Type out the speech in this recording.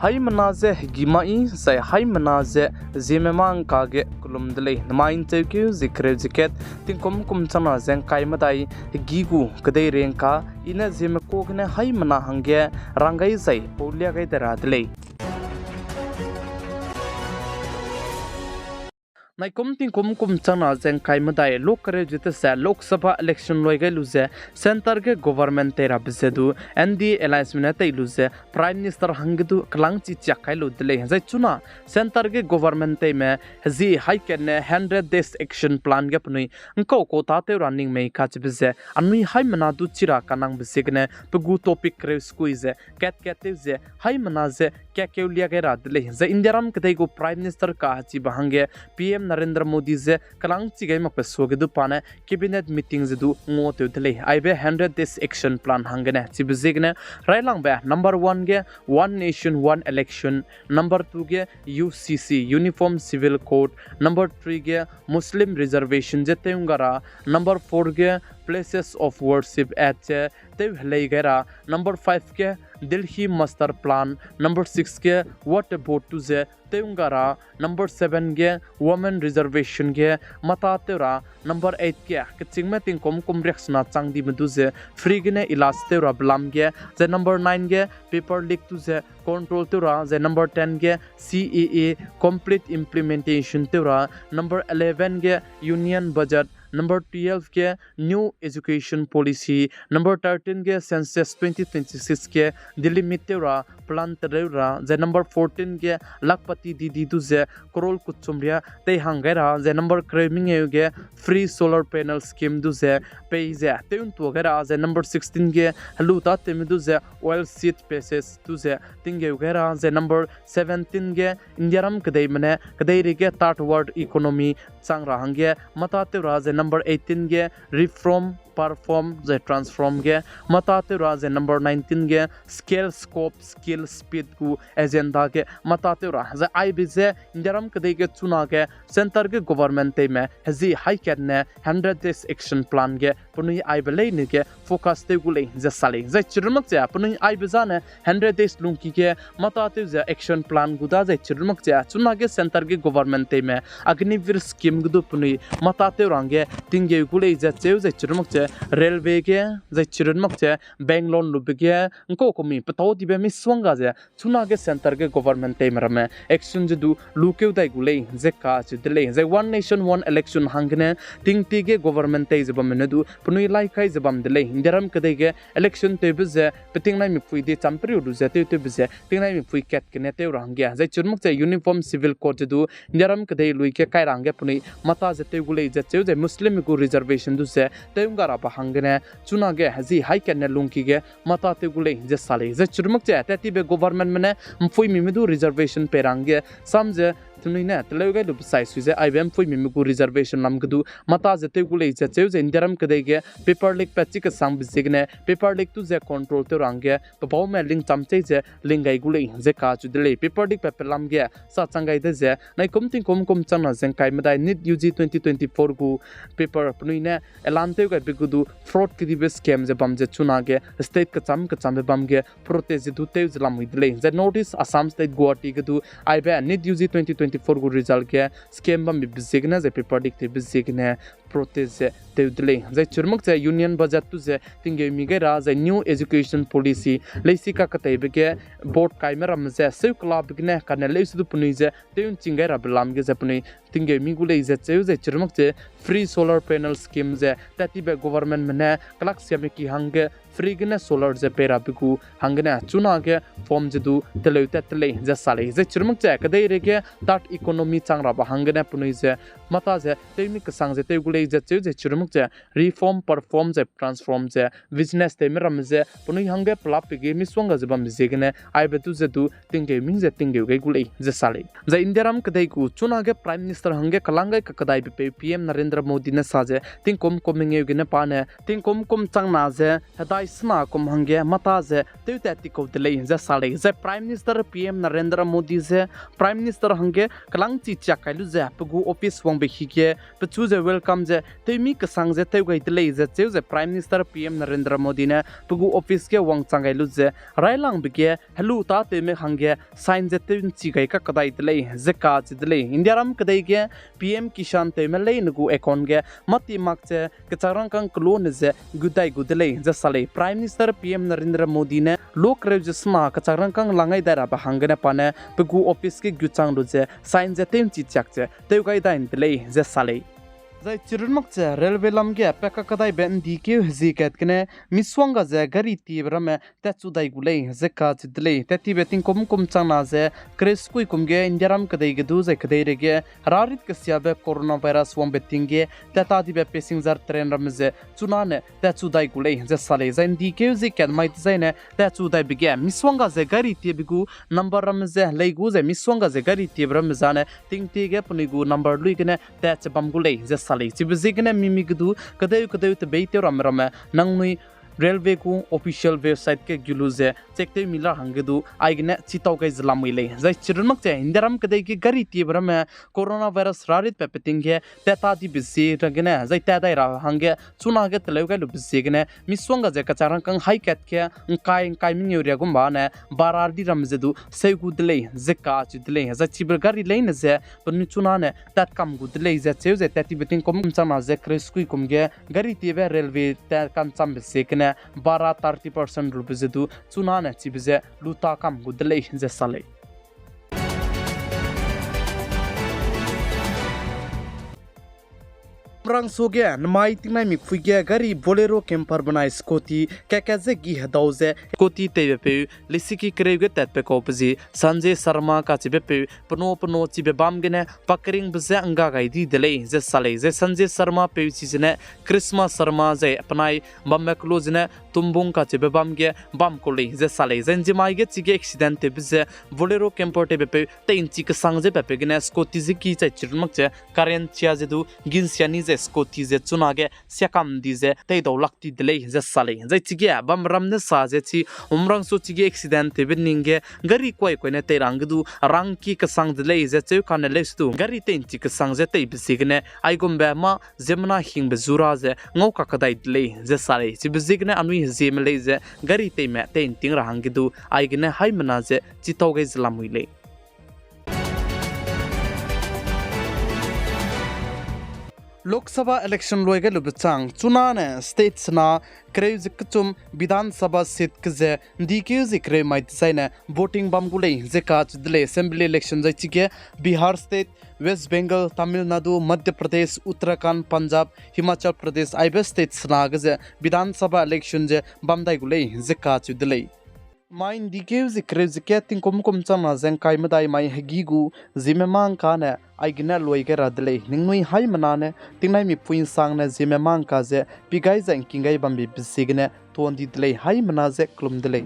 Haimanaze Gimai say Haimanaze ZemeMaNkaNge Kulumdele Namain Tokyo Zikre Ziket Tinkum Kumtana Zen Kaimadai Gigu Kade Renka Ina Zemekogene Haimana Hange Rangai say Polia Gaideradele Naikum chana zen kaimadai lokare jite sa Lok Sabha election loige luze center ke government tera bisedu ND alliance minate luze prime minister hangdu klangchi chakai ludle zai chuna center ke government te me zi high ken 100 days action plan ge pnui ko ko ta te running me ka chbize anui hai mana du chira kanang bisegne pugu topic re squeeze ket ze hai mana ze kya keulia ge radle zai indiaram kdai go prime minister ka chi bahange PM Narendra Modi ze kalang chigai mak peso gedu pane cabinet meeting zedu ngote udle aibe 100 days action plan hangene chibizigne railang ba number 1 ge one nation one election number 2 ge UCC uniform civil code number 3 ge Muslim reservation je teungara number 4 ge places of worship at Tevleigera number 5 ke Delhi master plan number 6 ke what about to ze Teungara number 7 ge women reservation ge mata teura number 8 ke kchingme tingkom kumrexna changdi meduze free gene ilas teura blam ge ze number 9 ge paper leak to ze control teura ze number 10 ge CAA complete implementation teura number 11 ge union budget number 12 ke new education policy number 13 ke census 2026 ke delimit teura plan teura ze number 14 ke lakpati didi tu ze korol kuchumria te hangera ze number craving ge free solar panel scheme du ze pay ze teun to gera ze number 16 ke haluta temidu ze oil seed basis tu ze tinge gera ze number 17 ke indiaram kadai mane kadai re ke third world economy changra hange mata teura ze number 18 ge reform perform the transform ge mata te raze number 19 ge scale scope skill speed ku agenda ge mata te raze I bize indiaram kdei ge chuna ge center ge government te me hazi high ken 100 days action plan ge puni I belai ni ge focus te gulei je sale je chirmak ja puni I bizane 100 days lungki ge mata te je action plan guda je chirmak ja chuna ge center ge government te me agnivir scheme gudu puni mata te range tinge gulei je cheu je chirmak ja railway ke zai chiron mak che bank loan lu be ko ko mi pataw di be mi swanga je chuna ge center ge government te marame action je du lu ke dai gulei je ka che dele je one nation one election hangne ting ti ge government te je bam ne du punui lai kai je bam dele indiram ke ge election te be je peting nai mi pui de champri du je te be je ting nai mi pui ket ke ne te rang ge je chiron mak che uniform civil code du indiram ke dei lui ke kai rang ge punui mata je te gulei je che muslim ku reservation du se te ungara hangene chuna ge hazi high ken lungki ge mata te gule je sale je churmuk che tati be government mane mfui mimedu reservation perange samje tunine tleugay lu sai suze IBM fui mimiku reservation namgdu mata jete gule je cheu je indiram kdege paper leak patchi ka sang bisigne paper leak tu je control te range to paw me link chamche je lingai gule je ka chu dele paper leak paper lam ge sa changai de je nai kumting kum chana jeng kai madai NEET UG 2024 gu paper pnuine elante ga bigudu fraud ki dibe scam je bam je chuna ge state ka cham bam ge protest du te je lam idle je notice Assam state Guwahati ge du IBM NEET UG 2024 gu result ke scam bam bizigna je paper leak te bizigna protest te udle je churmuk je union budget tu je tinge mi ge ra je new education policy leisi ka katai be ge board kaimeram je se club gne kana leisi du puni je teun chingai ra blam ge je puni tinge mi gule je cheu je churmuk je free solar panel scheme je tati be government mane klak siam ki hange free gne solar je pera biku hangna chuna ge form je du tele je sale je churmuk je kadai re ge tat economy changra ba hangna puni je mata je temi ka sang je te gule je cheu je churmuk je reform perform je transform je business te meram je puni hange plap ge mi swanga je bam je gne ai betu je du tinge mi je tinge ge gule je sale je indiaram kadai ku chuna ge prime minister hange kalangai ka kadai be PM Narendra Modi ne saje tingkom koming ge ne pane tingkom chang na je hadai sna kom hange mata je te tati ko dele je sale je prime minister PM Narendra Modi je prime minister hange kalang chi cha kailu je pugu office wang be hige pechu je welcome जे तेमी कसंग जे तेउ गई तले जे चेउ जे prime minister PM Narendra Modi ने पुगु office के वंग चांgai लु जे राइलांग बिके हेलु ता तेमे हंगे साइन जे तेन चिgai का कदाई तले जे का चिदले इंडिया राम कदाई के पीएम किसान तेमे ले नगु एकोन गे मति माकचे कचारंग कंग क्लोन जे गुदाई गुदले जे साले prime minister PM Narendra Modi ने लोक रेजिस्मा कचारंग कंग लांगाई दारा बा हंगने पाने पुगु ऑफिस के गुचांग लु जे साइन जे तेन चिचाक जे तेउ गाई दाइन तले जे साले Zai chirunmak che railway lam ge peka kadai ben di ke hzi ket kene miswanga je gari ti brame ta chudai gulei ze ka chidlei ta ti beting kom changna je kreskui kumge indiaram kadai ge du je kadai rege rarit ke siabe coronavirus wam beting ge ta di be passenger train ram je chunane ta chudai gulei je sale zain di ke ze ket mai zaine ta chudai bige miswanga je gari ti bigu number ram je leigu je miswanga je gari ti brame jane ting ti ge punigu number lui kene ta chabam gulei je salai chibzigna mimigdu kadai te beite ram nangnui railway ku official website ke guluze chekte mila hangedu aigne chitau kai zlamile zai chirunmak che indiaram kadai ki gari ti brame coronavirus rarit pepeting ge tata di bisi ragene zai tadai ra hange chuna ge tlew ga lu bisi gne miswanga je kacharang kang hai kat ke kai min yoria gumba ne barar di ramzedu sei gudle ze ka chidle zai chibr gari lein ze pun chuna ne tat kam gudle ze cheu ze tati beting kom chama ze kreskui kumge gari ti be railway ta kan cham bisi gne 12-30% rupees du chunane chibize luta kam gudle je sale Prang soge nmai tinai mi fuige gari bolero camper banai scoti kakaze gi hadauze scoti tebepe lisiki krege tatpe kopzi sanjay sharma ka chibepe pno chibe bamgene pakring bze anga gai di dele je sale je sanjay sharma pe chizne christmas sharma je apnai bamme closene tumbung ka chibe bamge bam koli je sale zenji mai ge chige accident te bze bolero camper tebepe tein chik sangje pepe gene scoti ji ki chai chirmak che current chia je du ginsiani Scotty ze chunage siakam dize tei do lakti delay ze sale zai chige bam ramne sa je chi umrang so chige accident te binninge gari koi ne te rangdu rang ki ka sang delay ze chu kan le stu gari ten chi ka sang ze te bisigne ai gombe ma zemna hing be zura ze ngau ka kadai delay ze sale chi bisigne anui zeme le ze gari te me ten ting ra hangdu ai gne hai mana ze chi tau ge zlamuile Lok Sabha election loige lubchang chunane states na kreuj kchum Vidhan Sabha seat kze dikeuj kreu mait zaine voting bamgulei zeka chidle assembly election jai chike Bihar state West Bengal Tamil Nadu Madhya Pradesh Uttarakhand Punjab Himachal Pradesh aibe states na gze Vidhan Sabha election je bamdai gulei zeka chidle Main dikeuj kreuj ke ting kom chama zeng kai madai mai hagigu ZemeMaNkaNe aigna loige radle ningnui hai manane tingnai mi puin sangne ZemeMaNka je pigai jang kingai bambi bisigne tondi dle hai manaje klum dle